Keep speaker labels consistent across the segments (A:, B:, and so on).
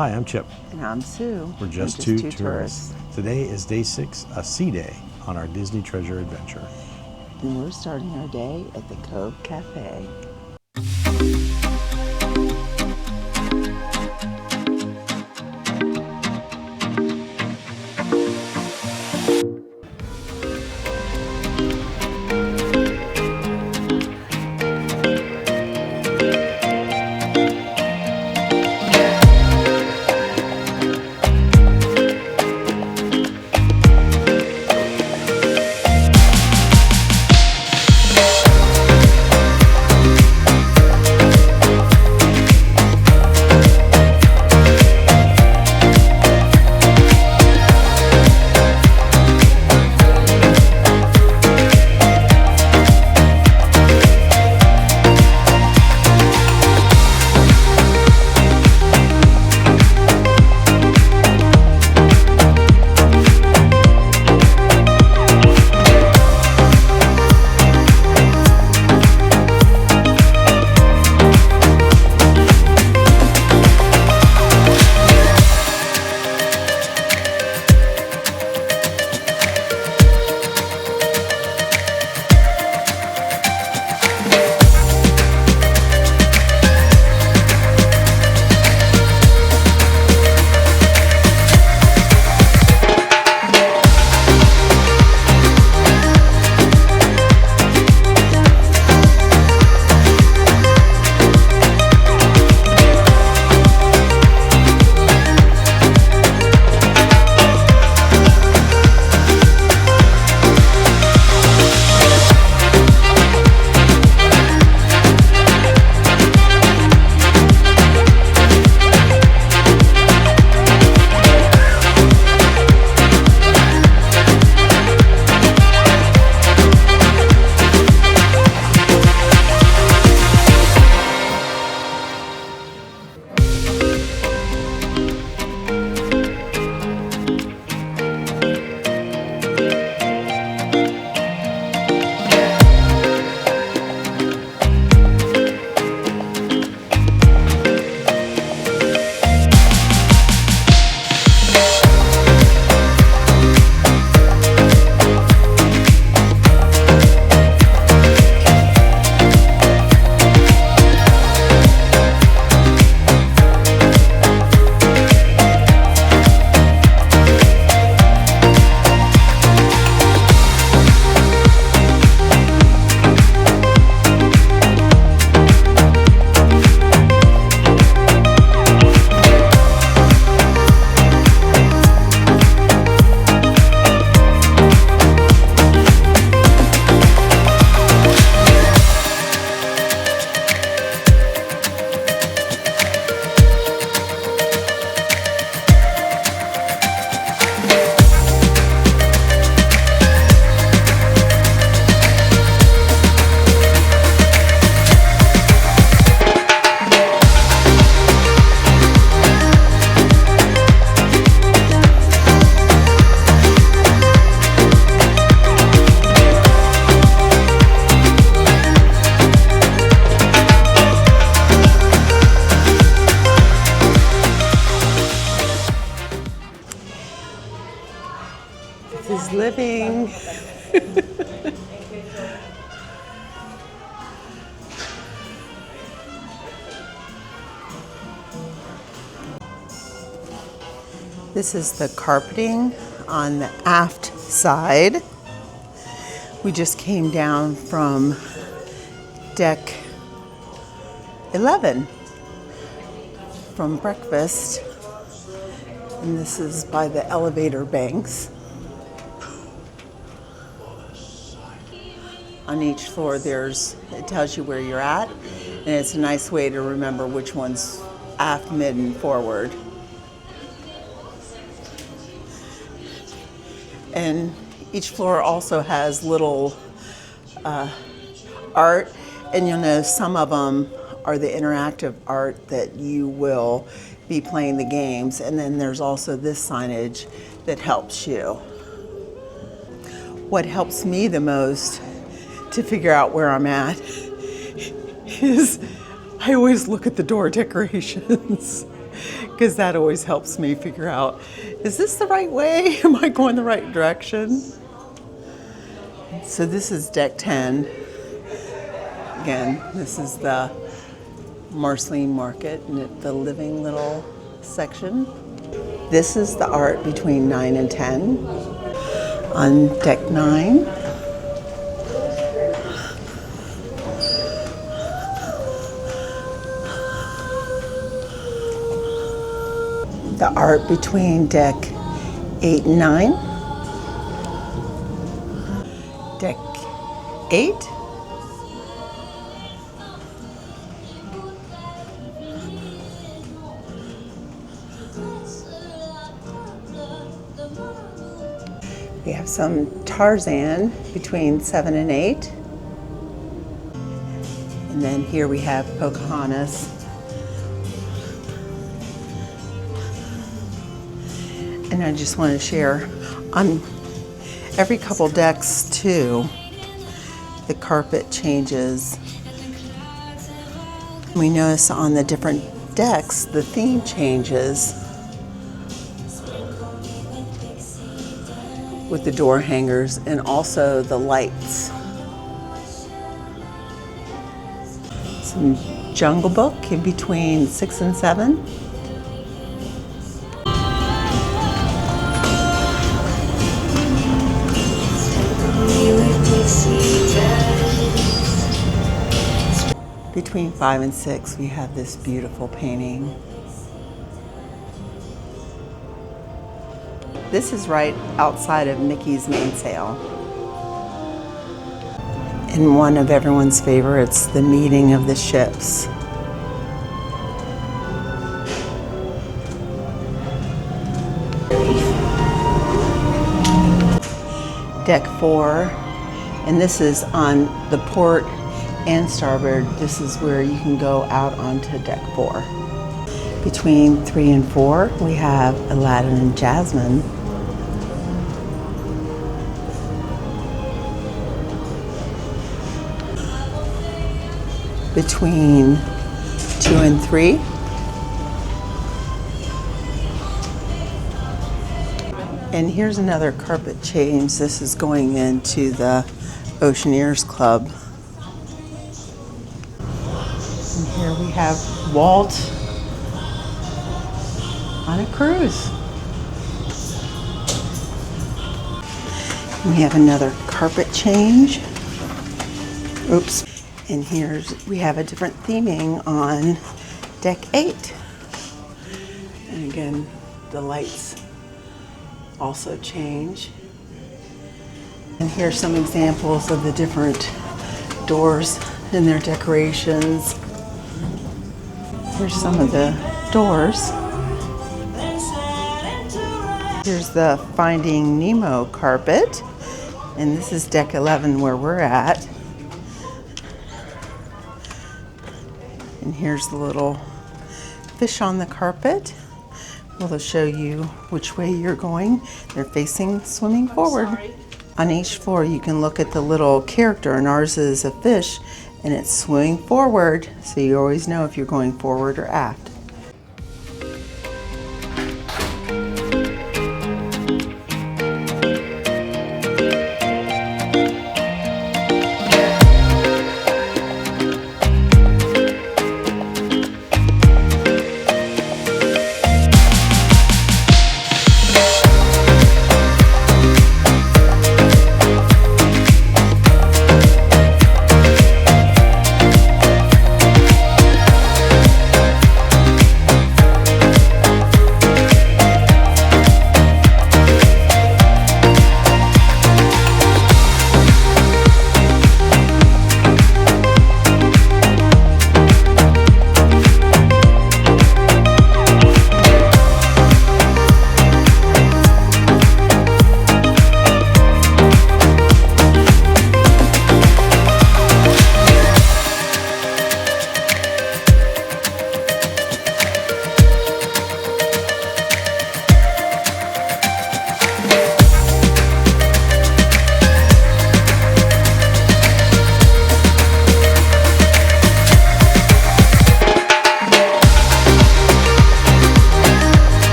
A: Hi, I'm Chip.
B: And I'm Sue.
A: We're just two tourists. Today is day 6, a sea day on our Disney Treasure adventure.
B: And we're starting our day at the Cove Cafe. This is living. This is the carpeting on the aft side. We just came down from deck 11 from breakfast, and this is by the elevator banks. On each floor it tells you where you're at, and it's a nice way to remember which one's aft, mid, and forward. And each floor also has little art, and you'll notice some of them are the interactive art that you will be playing the games, and then there's also this signage that helps you. What helps me the most to figure out where I'm at is I always look at the door decorations because that always helps me figure out, is this the right way? Am I going the right direction? So this is deck 10. Again, this is the Marceline Market and the living little section. This is the art between 9 and 10. On deck 9, the art between deck 8 and 9, deck 8, we have some Tarzan between 7 and 8, and then here we have Pocahontas. And I just want to share, on every couple decks too, the carpet changes. We notice on the different decks, the theme changes with the door hangers and also the lights. Some Jungle Book in between 6 and 7. Between 5 and 6, we have this beautiful painting. This is right outside of Mickey's Mainsail. And one of everyone's favorites, the meeting of the ships. Deck 4, and this is on the port and starboard. This is where you can go out onto deck 4. Between 3 and 4, we have Aladdin and Jasmine. Between 2 and 3, and here's another carpet change. This is going into the Oceaneers Club. And here we have Walt on a cruise. And we have another carpet change. Oops. And we have a different theming on deck 8. And again, the lights also change. And here's some examples of the different doors and their decorations. Here's some of the doors. Here's the Finding Nemo carpet. And this is deck 11 where we're at. And here's the little fish on the carpet. We'll show you which way you're going. They're facing swimming forward. On each floor you can look at the little character, and ours is a fish and it's swimming forward, so you always know if you're going forward or aft.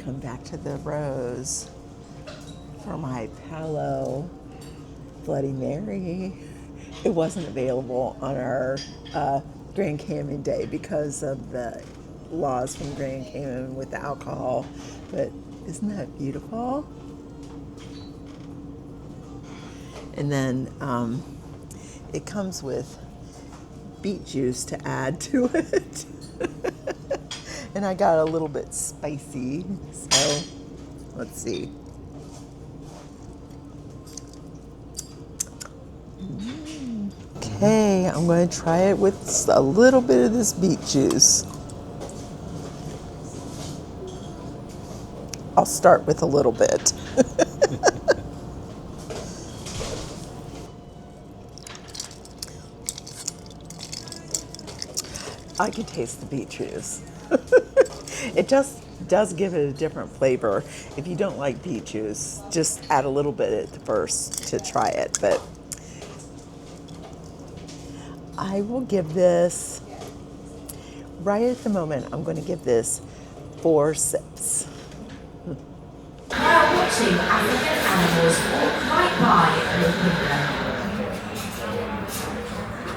B: come back to the Rose for my Palo Bloody Mary. It wasn't available on our Grand Canyon Day because of the laws from Grand Canyon with the alcohol, but isn't that beautiful? And then it comes with beet juice to add to it. And I got a little bit spicy, so let's see. Okay, I'm going to try it with a little bit of this beet juice. I'll start with a little bit. I can taste the beet juice. It just does give it a different flavor. If you don't like beet juice, just add a little bit at first to try it. But I will give this, right at the moment, I'm going to give this 4 sips.
C: While watching African animals walk right by with them.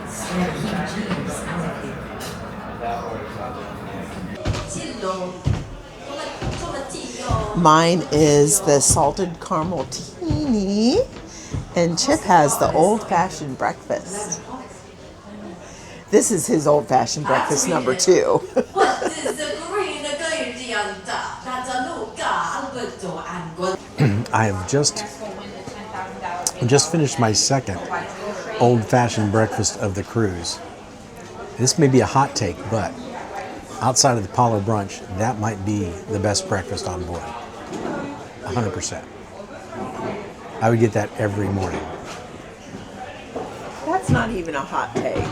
C: Scare huge leaves out of you.
B: Mine is the salted caramel teeny, and Chip has the old-fashioned breakfast. This is his old-fashioned breakfast number 2.
A: I have just finished my second old-fashioned breakfast of the cruise. This may be a hot take, but outside of the Apollo brunch, that might be the best breakfast on board. 100%. I would get that every morning.
B: That's not even a hot take.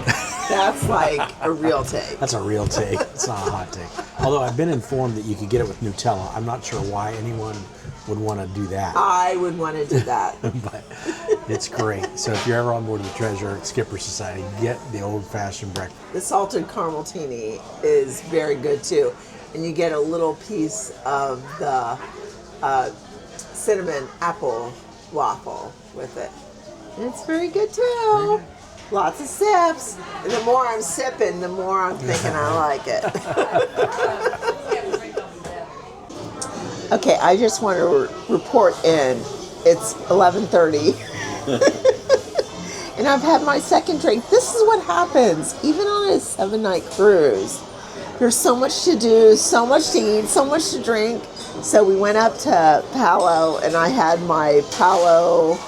B: That's like a real take.
A: That's a real take. It's not a hot take. Although I've been informed that you could get it with Nutella. I'm not sure why anyone would want to do that.
B: I would want to do that.
A: But it's great. So if you're ever on board the Treasure Skipper Society, get the old-fashioned breakfast.
B: The salted caramel teeny is very good too. And you get a little piece of the cinnamon apple waffle with it. And it's very good too. Lots of sips. And the more I'm sipping, the more I'm thinking I like it. Okay, I just want to report in. It's 11:30. And I've had my second drink. This is what happens, even on a 7-night cruise. There's so much to do, so much to eat, so much to drink. So we went up to Palo, and I had my Palo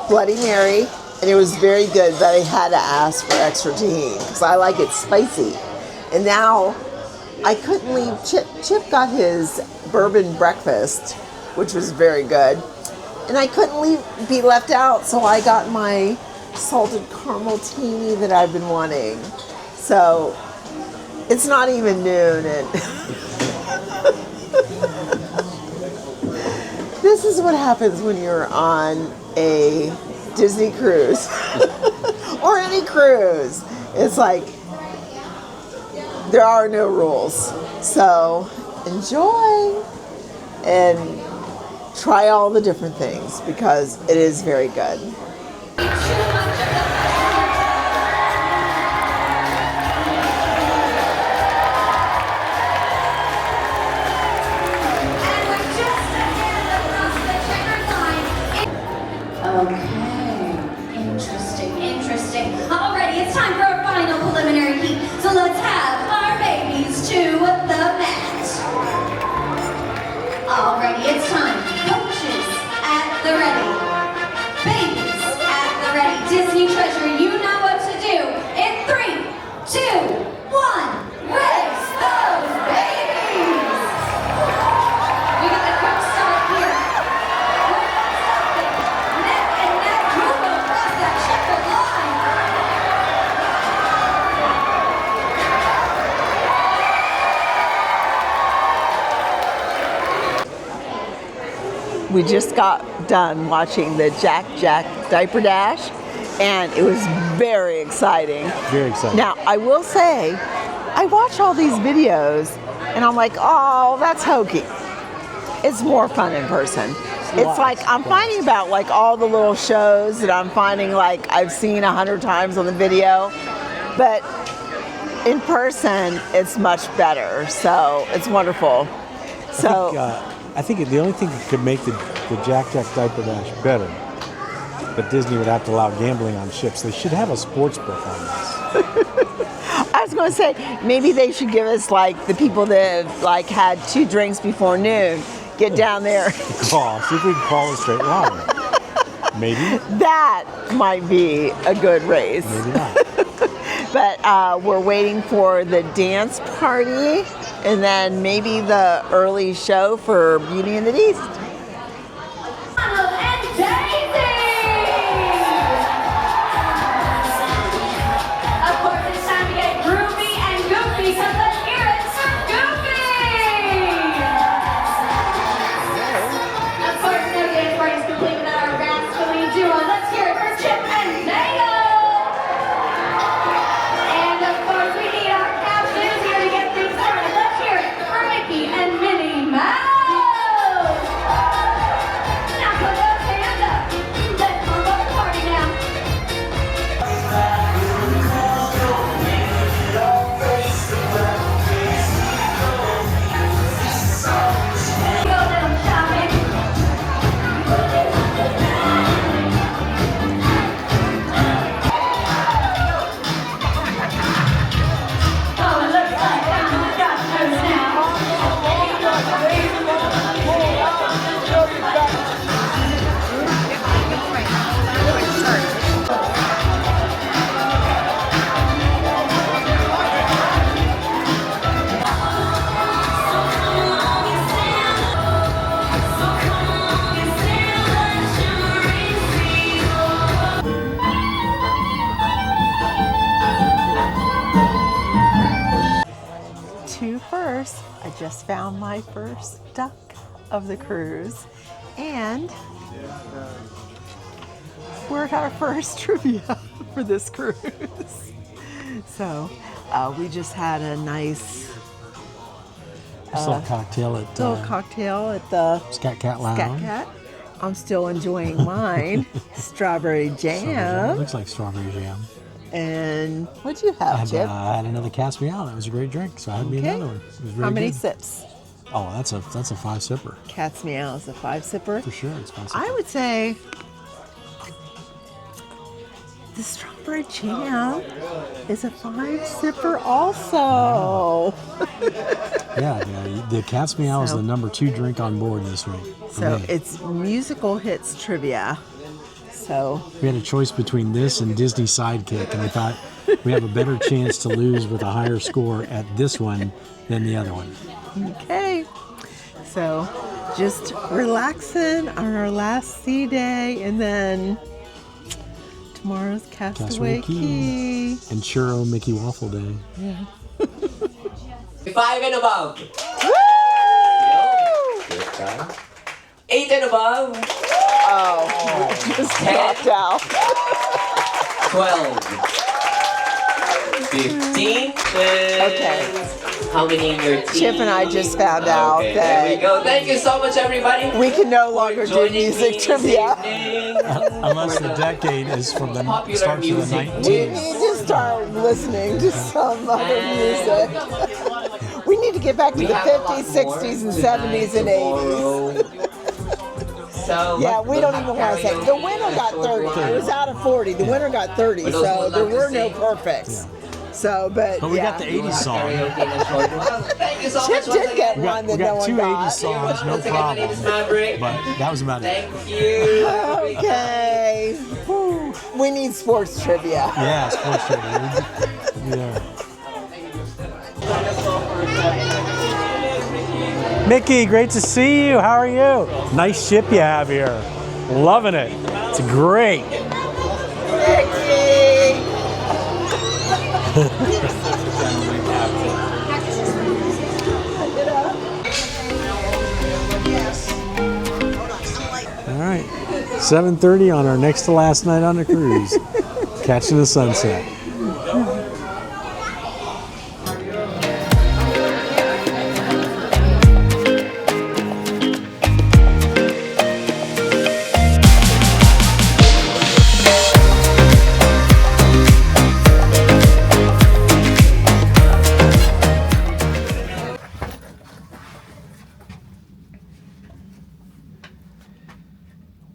B: Bloody Mary, and it was very good, but I had to ask for extra tahini because I like it spicy. And now I couldn't leave. Chip got his bourbon breakfast, which was very good. And I couldn't be left out, so I got my salted caramel teeny that I've been wanting. So it's not even noon, and this is what happens when you're on a Disney cruise or any cruise. It's like there are no rules. So enjoy and try all the different things because it is very good.
C: Okay, interesting. Alrighty, it's time for our final preliminary heat. So let's have our babies to the mat. Alrighty, it's time. Coaches at the ready. Babies at the ready. Disney Treasure, you know what to do. In 3, 2, 1, race those babies! We got the quick start here. Neck and neck, move across that checkered line.
B: We just got done watching the Jack Diaper Dash, and it was very exciting.
A: Very exciting.
B: Now, I will say, I watch all these videos, And I'm like, oh, that's hokey. It's more fun in person. It's like I'm finding about like all the little shows that I'm finding like I've seen 100 times on the video, but in person it's much better. So it's wonderful. So
A: I think the only thing that could make the Jack Diaper Dash better, but Disney would have to allow gambling on ships. They should have a sports book on this.
B: I was going to say maybe they should give us like the people that have like had 2 drinks before noon. Get down there.
A: Crawl. See if we can crawl a straight line. Maybe.
B: That might be a good race.
A: Maybe not.
B: But we're waiting for the dance party and then maybe the early show for Beauty and the Beast. I just found my first duck of the cruise, and we're at our first trivia for this cruise. So we just had a nice
A: little cocktail
B: at the
A: Scat Cat Lounge.
B: Scat Cat. I'm still enjoying mine. Strawberry jam.
A: It looks like strawberry jam.
B: And what'd you have, Chip?
A: I had another Cast Me Out. It was a great drink, so I had me another one. It was very
B: How many
A: good.
B: sips?
A: Oh, that's a 5-sipper.
B: Cats Me Out is a 5-sipper?
A: For sure, it's 5-sipper.
B: I would say the strawberry jam is a 5-sipper also.
A: Yeah, the Cats Me Out is the number 2 drink on board this week.
B: So it's musical hits trivia. So
A: we had a choice between this and Disney Sidekick, and we thought we have a better chance to lose with a higher score at this one than the other one.
B: Okay. So just relaxing on our last sea day, and then tomorrow's Castaway Key.
A: And Churro Mickey Waffle Day.
B: Yeah.
D: 5 and above.
B: Woo!
D: Good job. 8 and above.
B: Oh, just dropped out.
D: 12. 15.
B: Okay.
D: How many in your team?
B: Chip and I just found out
D: there
B: that
D: we go. Thank you so much, everybody.
B: we can no longer do
D: Joining
B: music
D: me
B: trivia.
D: this evening.
A: Unless the decade is from the
D: Popular
A: starts of the
D: music.
B: We
A: 19th.
B: need to start listening to some other music. We need to get back to
D: We
B: the
D: have a lot
B: 50s,
D: more
B: 60s, and
D: tonight,
B: 70s, and 80s.
D: tomorrow. So
B: Yeah, we don't even want to say. The winner got 30. It was out of 40. The winner got 30, so there were no perfects. So, but
A: we
B: yeah.
A: got the 80s song.
D: Karaoke in a short while. Thank you so
B: Chip
D: much.
B: did get
A: We
B: one
A: got,
B: that
A: we
B: no
A: got
B: one
A: 2
B: got.
A: 80s songs, no
D: Once again, my name is
A: problem.
D: Maverick.
A: But that was about it.
D: Thank you.
B: Okay. Whew. We need sports trivia.
A: Yeah, sports trivia. Yeah. Mickey, great to see you. How are you? Nice ship you have here. Loving it. It's great. All right, 7:30 on our next to last night on the cruise, catching the sunset.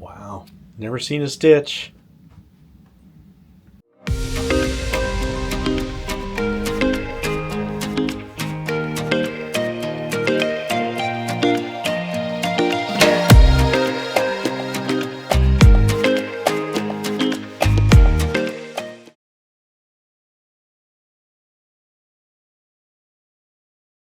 A: Wow. Never seen a stitch.